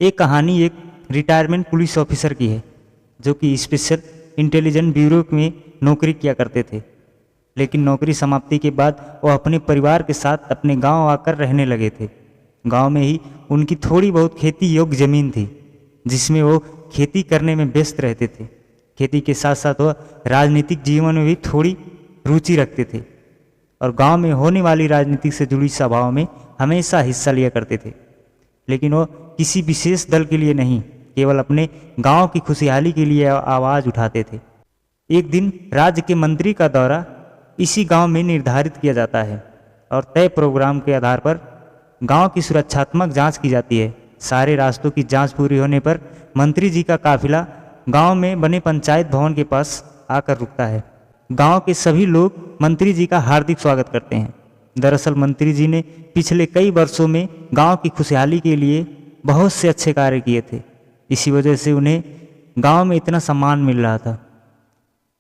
एक कहानी एक रिटायरमेंट पुलिस ऑफिसर की है जो कि स्पेशल इंटेलिजेंस ब्यूरो में नौकरी किया करते थे। लेकिन नौकरी समाप्ति के बाद वो अपने परिवार के साथ अपने गांव आकर रहने लगे थे। गांव में ही उनकी थोड़ी बहुत खेती योग्य ज़मीन थी जिसमें वो खेती करने में व्यस्त रहते थे। खेती के साथ साथ वह राजनीतिक जीवन में भी थोड़ी रुचि रखते थे और गांव में होने वाली राजनीति से जुड़ी सभाओं में हमेशा हिस्सा लिया करते थे। लेकिन वो किसी विशेष दल के लिए नहीं, केवल अपने गांव की खुशहाली के लिए आवाज़ उठाते थे। एक दिन राज्य के मंत्री का दौरा इसी गांव में निर्धारित किया जाता है और तय प्रोग्राम के आधार पर गांव की सुरक्षात्मक जांच की जाती है। सारे रास्तों की जांच पूरी होने पर मंत्री जी का काफिला गांव में बने पंचायत भवन के पास आकर रुकता है। गांव के सभी लोग मंत्री जी का हार्दिक स्वागत करते हैं। दरअसल मंत्री जी ने पिछले कई वर्षों में गांव की खुशहाली के लिए बहुत से अच्छे कार्य किए थे। इसी वजह से उन्हें गांव में इतना सम्मान मिल रहा था।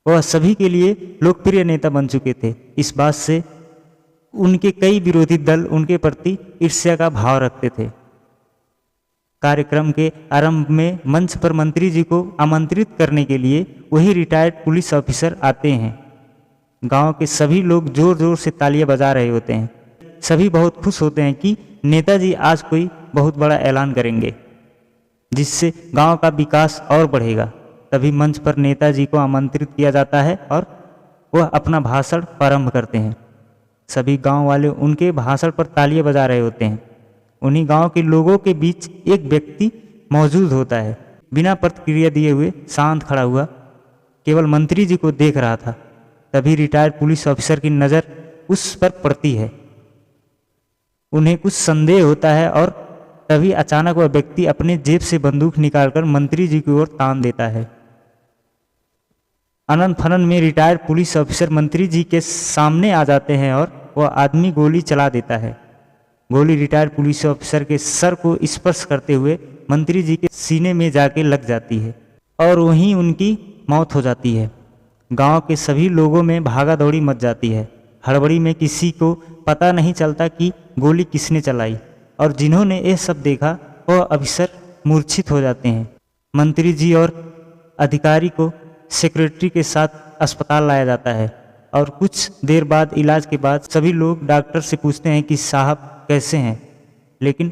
वह सभी के लिए लोकप्रिय नेता बन चुके थे। इस बात से उनके कई विरोधी दल उनके प्रति ईर्ष्या का भाव रखते थे। कार्यक्रम के आरंभ में मंच पर मंत्री जी को आमंत्रित करने के लिए वही रिटायर्ड पुलिस ऑफिसर आते हैं। गांव के सभी लोग जोर जोर से तालियां बजा रहे होते हैं। सभी बहुत खुश होते हैं कि नेताजी आज कोई बहुत बड़ा ऐलान करेंगे जिससे गांव का विकास और बढ़ेगा। तभी मंच पर नेताजी को आमंत्रित किया जाता है और वह अपना भाषण प्रारंभ करते हैं। सभी गांव वाले उनके भाषण पर तालियां बजा रहे होते हैं। उन्हीं गांव के लोगों के बीच एक व्यक्ति मौजूद होता है, बिना प्रतिक्रिया दिए हुए शांत खड़ा हुआ, केवल मंत्री जी को देख रहा था। तभी रिटायर्ड पुलिस ऑफिसर की नज़र उस पर पड़ती है। उन्हें कुछ संदेह होता है और तभी अचानक वह व्यक्ति अपने जेब से बंदूक निकालकर मंत्री जी की ओर तान देता है। अनंत फनन में रिटायर्ड पुलिस ऑफिसर मंत्री जी के सामने आ जाते हैं और वह आदमी गोली चला देता है। गोली रिटायर्ड पुलिस ऑफिसर के सर को स्पर्श करते हुए मंत्री जी के सीने में जाके लग जाती है और वहीं उनकी मौत हो जाती है। गांव के सभी लोगों में भागा दौड़ी मच जाती है। हड़बड़ी में किसी को पता नहीं चलता कि गोली किसने चलाई और जिन्होंने यह सब देखा वह ऑफिसर मूर्छित हो जाते हैं। मंत्री जी और अधिकारी को सेक्रेटरी के साथ अस्पताल लाया जाता है और कुछ देर बाद इलाज के बाद सभी लोग डॉक्टर से पूछते हैं कि साहब कैसे हैं, लेकिन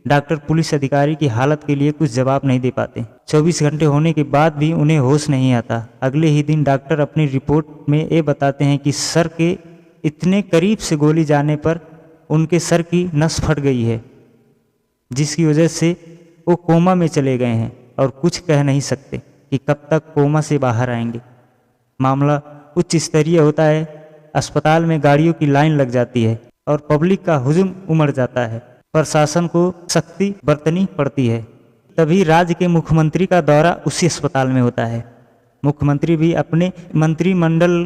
डॉक्टर पुलिस अधिकारी की हालत के लिए कुछ जवाब नहीं दे पाते। 24 घंटे होने के बाद भी उन्हें होश नहीं आता। अगले ही दिन डॉक्टर अपनी रिपोर्ट में ये बताते हैं कि सर के इतने करीब से गोली जाने पर उनके सर की नस फट गई है, जिसकी वजह से वो कोमा में चले गए हैं और कुछ कह नहीं सकते कि कब तक कोमा से बाहर आएंगे। मामला उच्च स्तरीय होता है। अस्पताल में गाड़ियों की लाइन लग जाती है और पब्लिक का हुजूम उमड़ जाता है। प्रशासन को सख्ती बरतनी पड़ती है। तभी राज्य के मुख्यमंत्री का दौरा उसी अस्पताल में होता है। मुख्यमंत्री भी अपने मंत्रिमंडल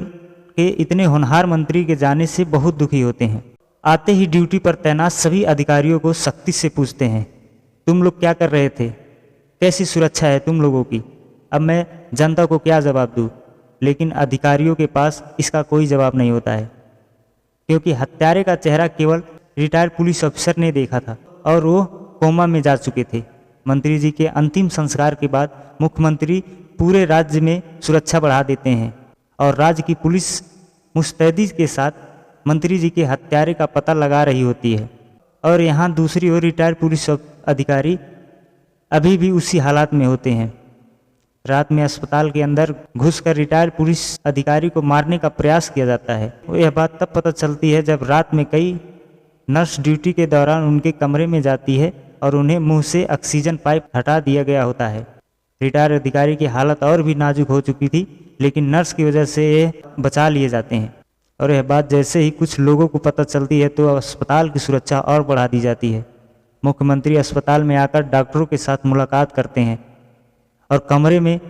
के इतने होनहार मंत्री के जाने से बहुत दुखी होते हैं। आते ही ड्यूटी पर तैनात सभी अधिकारियों को सख्ती से पूछते हैं, तुम लोग क्या कर रहे थे, कैसी सुरक्षा है तुम लोगों की। अब मैं जनता को क्या जवाब दूँ, लेकिन अधिकारियों के पास इसका कोई जवाब नहीं होता है, क्योंकि हत्यारे का चेहरा केवल रिटायर्ड पुलिस ऑफिसर ने देखा था और वो कोमा में जा चुके थे। मंत्री जी के अंतिम संस्कार के बाद मुख्यमंत्री पूरे राज्य में सुरक्षा बढ़ा देते हैं और राज्य की पुलिस मुस्तैदी के साथ मंत्री जी के हत्यारे का पता लगा रही होती है। और यहाँ दूसरी ओर रिटायर्ड पुलिस अधिकारी अभी भी उसी हालात में होते हैं। रात में अस्पताल के अंदर घुसकर रिटायर्ड पुलिस अधिकारी को मारने का प्रयास किया जाता है। यह बात तब पता चलती है जब रात में कई नर्स ड्यूटी के दौरान उनके कमरे में जाती है और उन्हें मुंह से ऑक्सीजन पाइप हटा दिया गया होता है। रिटायर्ड अधिकारी की हालत और भी नाजुक हो चुकी थी, लेकिन नर्स की वजह से ये बचा लिए जाते हैं। और यह बात जैसे ही कुछ लोगों को पता चलती है तो अस्पताल की सुरक्षा और बढ़ा दी जाती है। मुख्यमंत्री अस्पताल में आकर डॉक्टरों के साथ मुलाकात करते हैं और कमरे में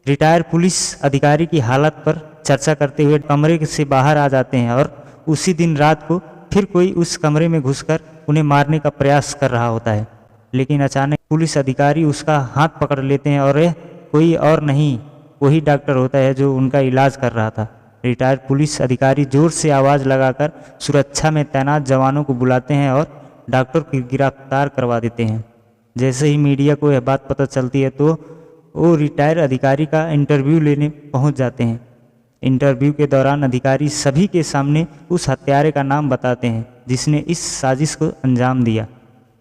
रिटायर्ड पुलिस अधिकारी की हालत पर चर्चा करते हुए कमरे से बाहर आ जाते हैं और उसी दिन रात को फिर कोई उस कमरे में घुसकर उन्हें मारने का प्रयास कर रहा होता है। लेकिन अचानक पुलिस अधिकारी उसका हाथ पकड़ लेते हैं और यह कोई और नहीं, वही डॉक्टर होता है जो उनका इलाज कर रहा था। रिटायर्ड पुलिस अधिकारी जोर से आवाज़ लगाकर सुरक्षा में तैनात जवानों को बुलाते हैं और डॉक्टर को गिरफ्तार करवा देते हैं। जैसे ही मीडिया को यह बात पता चलती है तो वो रिटायर अधिकारी का इंटरव्यू लेने पहुंच जाते हैं। इंटरव्यू के दौरान अधिकारी सभी के सामने उस हत्यारे का नाम बताते हैं जिसने इस साजिश को अंजाम दिया।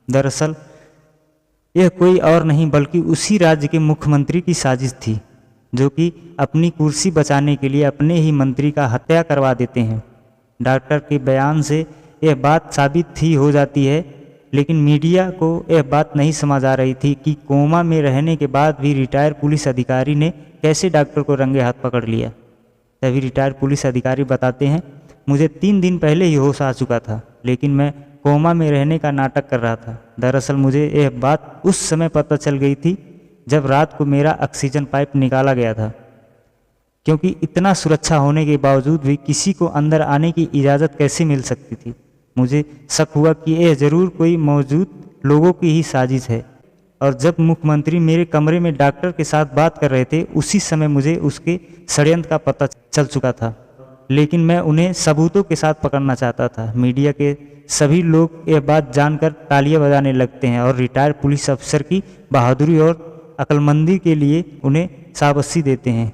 दरअसल यह कोई और नहीं बल्कि उसी राज्य के मुख्यमंत्री की साजिश थी, जो कि अपनी कुर्सी बचाने के लिए अपने ही मंत्री का हत्या करवा देते हैं। डॉक्टर के बयान से यह बात साबित ही हो जाती है, लेकिन मीडिया को यह बात नहीं समझ आ रही थी कि कोमा में रहने के बाद भी रिटायर पुलिस अधिकारी ने कैसे डॉक्टर को रंगे हाथ पकड़ लिया। तभी रिटायर पुलिस अधिकारी बताते हैं, मुझे 3 दिन पहले ही होश आ चुका था, लेकिन मैं कोमा में रहने का नाटक कर रहा था। दरअसल मुझे यह बात उस समय पता चल गई थी जब रात को मेरा ऑक्सीजन पाइप निकाला गया था, क्योंकि इतना सुरक्षा होने के बावजूद भी किसी को अंदर आने की इजाज़त कैसे मिल सकती थी। मुझे शक हुआ कि यह ज़रूर कोई मौजूद लोगों की ही साजिश है, और जब मुख्यमंत्री मेरे कमरे में डॉक्टर के साथ बात कर रहे थे उसी समय मुझे उसके षड्यंत्र का पता चल चुका था, लेकिन मैं उन्हें सबूतों के साथ पकड़ना चाहता था। मीडिया के सभी लोग यह बात जानकर तालियां बजाने लगते हैं और रिटायर पुलिस अफसर की बहादुरी और अक्लमंदी के लिए उन्हें शाबाशी देते हैं।